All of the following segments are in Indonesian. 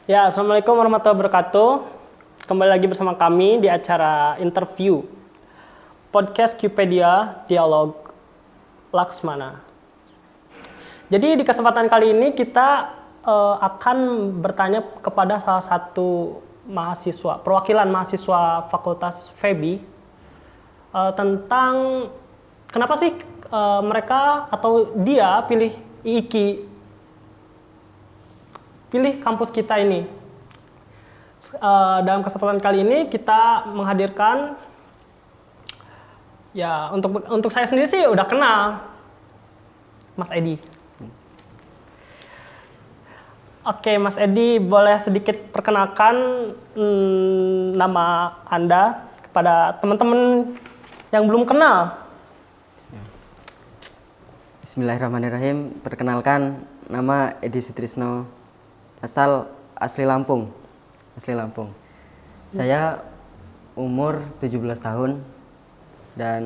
Ya, Assalamualaikum warahmatullahi wabarakatuh. Kembali lagi bersama kami di acara interview Podcast Qpedia Dialog Laksmana. Jadi di kesempatan kali ini kita akan bertanya kepada salah satu mahasiswa, perwakilan mahasiswa Fakultas FEBI tentang kenapa sih mereka atau dia pilih IIKI, pilih kampus kita ini. Dalam kesempatan kali ini kita menghadirkan, ya untuk saya sendiri sih udah kenal Mas Edi. Oke, Mas Edi, boleh sedikit perkenalkan nama Anda kepada teman-teman yang belum kenal? Bismillahirrahmanirrahim. Perkenalkan, nama Edi Sutrisno, asli Lampung. Saya umur 17 tahun dan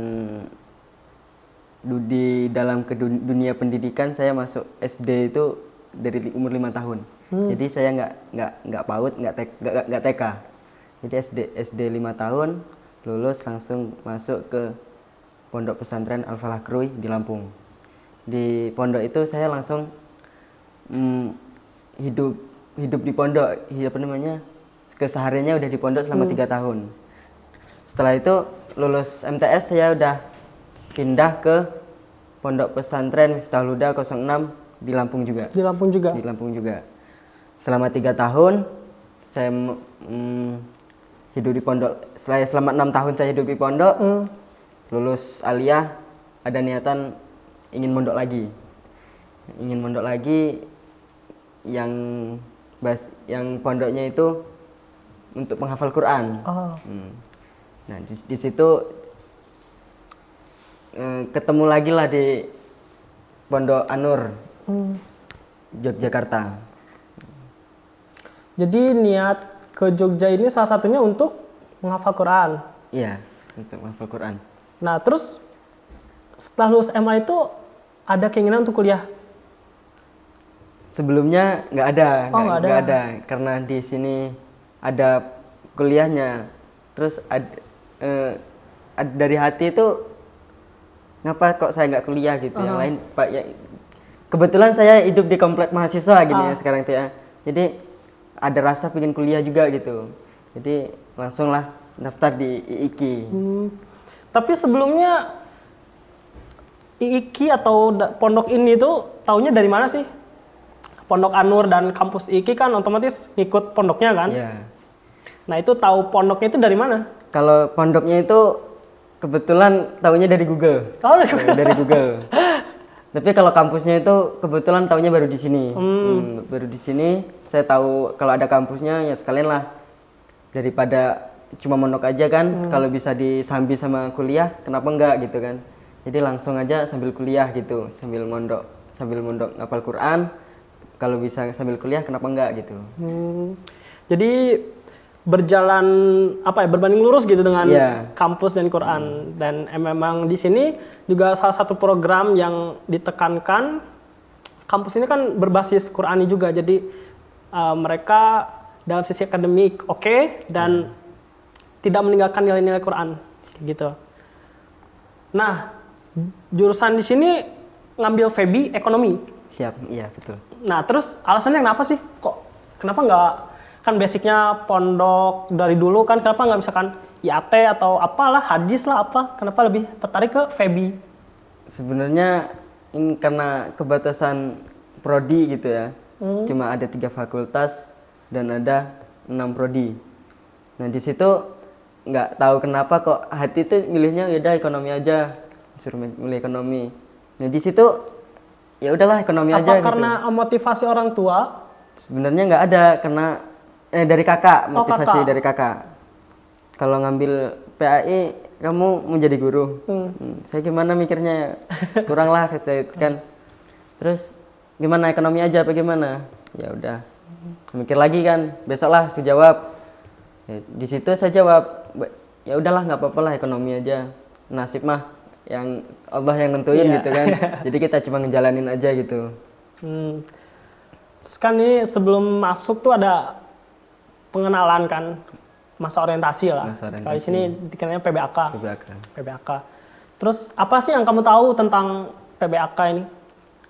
di dalam dunia pendidikan saya masuk SD itu dari umur 5 tahun. Jadi saya nggak PAUD, nggak TK. Jadi SD 5 tahun, lulus langsung masuk ke Pondok Pesantren Al-Falah Krui di Lampung. Di pondok itu saya langsung hidup di pondok, kesehariannya udah di pondok selama 3 tahun. Setelah itu lulus MTS saya udah pindah ke Pondok Pesantren Miftahul Huda 06 di Lampung juga. Di Lampung juga. Selama 3 tahun saya hidup di pondok. Selama 6 tahun saya hidup di pondok. Lulus aliyah, ada niatan ingin mondok lagi. Yang pondoknya itu untuk menghafal Quran. Nah di situ ketemu lagi lah di Pondok Anur, Yogyakarta. Jadi niat ke Jogja ini salah satunya untuk menghafal Quran. Iya, untuk menghafal Quran. Nah, terus setelah lulus MA itu ada keinginan untuk kuliah? Sebelumnya nggak ada, nggak ada, karena di sini ada kuliahnya. Terus dari hati itu, ngapa kok saya nggak kuliah gitu? Yang lain, Pak, ya, kebetulan saya hidup di komplek mahasiswa gini ya sekarang tuh ya. Jadi ada rasa pengen kuliah juga gitu. Jadi langsunglah daftar di IIKI. Tapi sebelumnya IIKI atau pondok ini tuh taunya dari mana sih? Pondok Anur dan kampus IIKI kan otomatis ngikut pondoknya kan? Iya. Nah itu tahu pondoknya itu dari mana? Kalau pondoknya itu kebetulan taunya dari Google. Oh, dari Google. Tapi kalau kampusnya itu kebetulan taunya baru di sini. Baru di sini saya tahu kalau ada kampusnya, ya sekalian lah, daripada cuma mondok aja kan. Kalau bisa disambi sama kuliah, kenapa enggak gitu kan? Jadi langsung aja sambil kuliah gitu, sambil mondok ngapal Quran. Kalau bisa sambil kuliah, kenapa enggak gitu? Jadi berjalan berbanding lurus gitu dengan kampus dan Quran. Dan memang di sini juga salah satu program yang ditekankan, kampus ini kan berbasis Qurani juga. Jadi mereka dalam sisi akademik oke, dan tidak meninggalkan nilai-nilai Quran gitu. Nah, jurusan di sini ngambil FEBI ekonomi. Siap, iya betul. Nah, terus alasannya kenapa sih? Kenapa nggak, kan basicnya pondok dari dulu kan, kenapa nggak misalkan IAT atau apalah, hadis lah apa? Kenapa lebih tertarik ke FEBI? Sebenarnya ini karena kebatasan prodi gitu ya. Cuma ada 3 fakultas dan ada 6 prodi. Nah di situ nggak tahu kenapa kok hati tuh milihnya yaudah ekonomi aja, suruh milih ekonomi. Nah di situ ya udahlah ekonomi aja. Apa karena gitu? Motivasi orang tua? Sebenarnya nggak ada, karena dari kakak, motivasi dari kakak. Kalau ngambil PAI kamu mau jadi guru. Saya gimana mikirnya, kurang lah saya kan. Terus gimana ekonomi aja apa gimana? Ya udah. Mikir lagi kan, besok lah saya jawab. Ya, di situ saya jawab, ya udahlah nggak apa-apa lah ekonomi aja. Nasib mah yang Allah yang nentuin gitu kan. Jadi kita cuma ngejalanin aja gitu. Terus kan ini sebelum masuk tuh ada pengenalan kan, masa orientasi lah. Kalau di sini dikenalnya PBAK. PBAK. Terus apa sih yang kamu tahu tentang PBAK ini?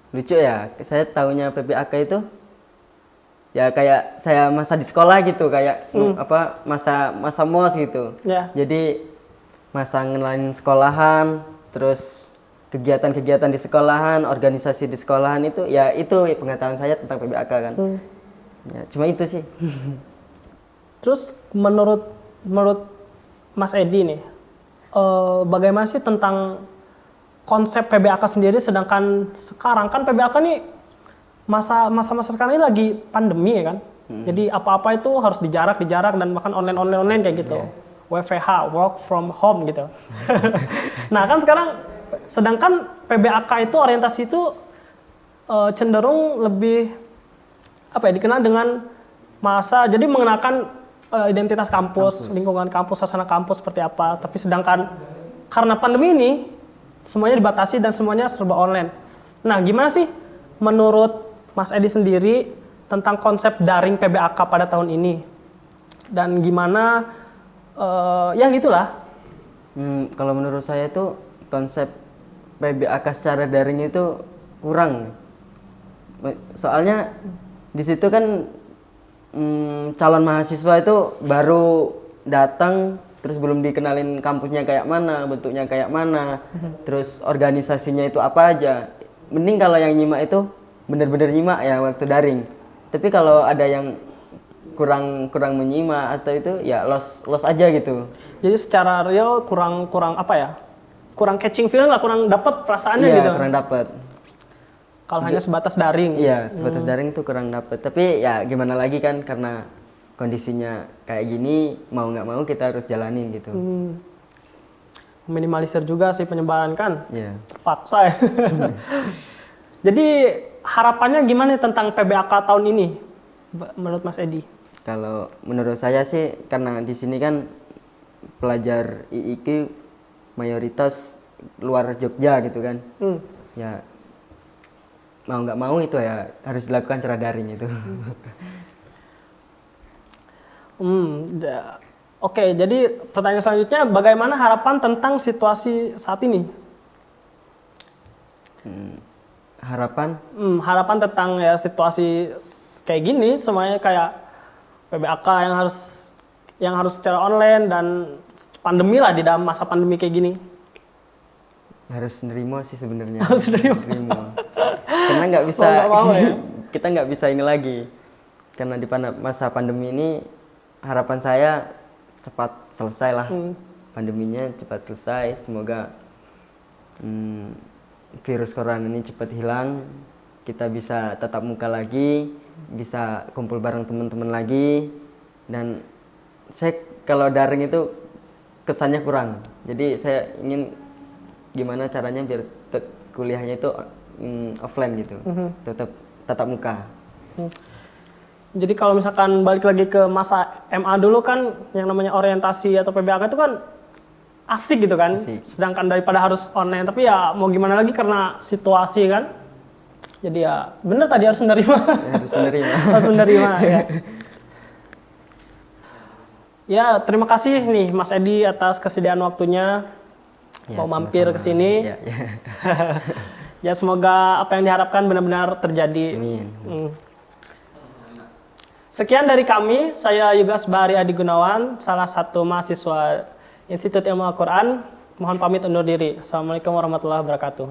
Lucu ya, saya tahunya PBAK itu ya kayak saya masa di sekolah gitu, kayak masa mos gitu. Jadi masa ngenalin sekolahan, terus kegiatan-kegiatan di sekolahan, organisasi di sekolahan itu pengetahuan saya tentang PBAK kan. Ya, cuma itu sih. Terus menurut Mas Edi nih, bagaimana sih tentang konsep PBAK sendiri, sedangkan sekarang kan PBAK nih masa-masa sekarang ini lagi pandemi ya kan. Jadi apa-apa itu harus dijarak dan bahkan online kayak gitu. WFH, work from home gitu. Nah kan sekarang, sedangkan PBAK itu orientasi itu cenderung lebih dikenal dengan jadi mengenakan identitas kampus, lingkungan kampus, suasana kampus seperti apa. Tapi sedangkan karena pandemi ini semuanya dibatasi dan semuanya serba online. Nah, gimana sih menurut Mas Edi sendiri tentang konsep daring PBAK pada tahun ini? Dan gimana ya gitulah. Kalau menurut saya itu konsep PBAK secara daring itu kurang. Soalnya di situ kan calon mahasiswa itu baru datang, terus belum dikenalin kampusnya kayak mana, bentuknya kayak mana, terus organisasinya itu apa aja. Mending kalau yang nyimak itu bener-bener nyimak ya waktu daring. Tapi kalau ada yang kurang menyimak atau itu ya lost aja gitu. Jadi secara real kurang kurang catching feeling lah, kurang dapat perasaannya gitu. Iya, kurang dapat. Kalau hanya sebatas daring. Iya, sebatas daring tuh kurang dapat. Tapi ya gimana lagi kan, karena kondisinya kayak gini, mau nggak mau kita harus jalanin gitu. Minimalisir juga sih penyebaran kan. Iya. Terpaksa ya. Jadi harapannya gimana tentang PBAK tahun ini menurut Mas Edi? Kalau menurut saya sih, karena di sini kan pelajar IIQ mayoritas luar Jogja gitu kan. Ya mau nggak mau itu ya harus dilakukan secara daring itu. Oke, jadi pertanyaan selanjutnya, bagaimana harapan tentang situasi saat ini? Harapan? Harapan tentang ya situasi kayak gini, semuanya kayak PBAK yang harus secara online dan pandemi lah, di dalam masa pandemi kayak gini. Harus nerimo sih sebenarnya. Harus nerimo. Karena nggak bisa, ya? kita nggak bisa ini lagi. Karena di masa pandemi ini harapan saya cepat selesai lah, pandeminya cepat selesai. Semoga virus corona ini cepat hilang, kita bisa tatap muka lagi, bisa kumpul bareng teman-teman lagi. Dan saya kalau daring itu kesannya kurang, jadi saya ingin gimana caranya biar kuliahnya itu offline gitu, tetap tatap muka. Jadi kalau misalkan balik lagi ke masa MA dulu kan, yang namanya orientasi atau PBAK itu kan asik gitu kan. Asik. Sedangkan daripada harus online, tapi ya mau gimana lagi karena situasi kan. Jadi ya bener tadi harus menerima. Harus menerima. Harus menerima ya. Ya, terima kasih nih Mas Edi atas kesediaan waktunya Ya, mau mampir ke sini. Ya. Ya semoga apa yang diharapkan benar-benar terjadi. Amin. Sekian dari kami, saya Yugas Bahari Adi Gunawan, salah satu mahasiswa Institut Ilmu Al-Quran. Mohon pamit undur diri. Assalamualaikum warahmatullahi wabarakatuh.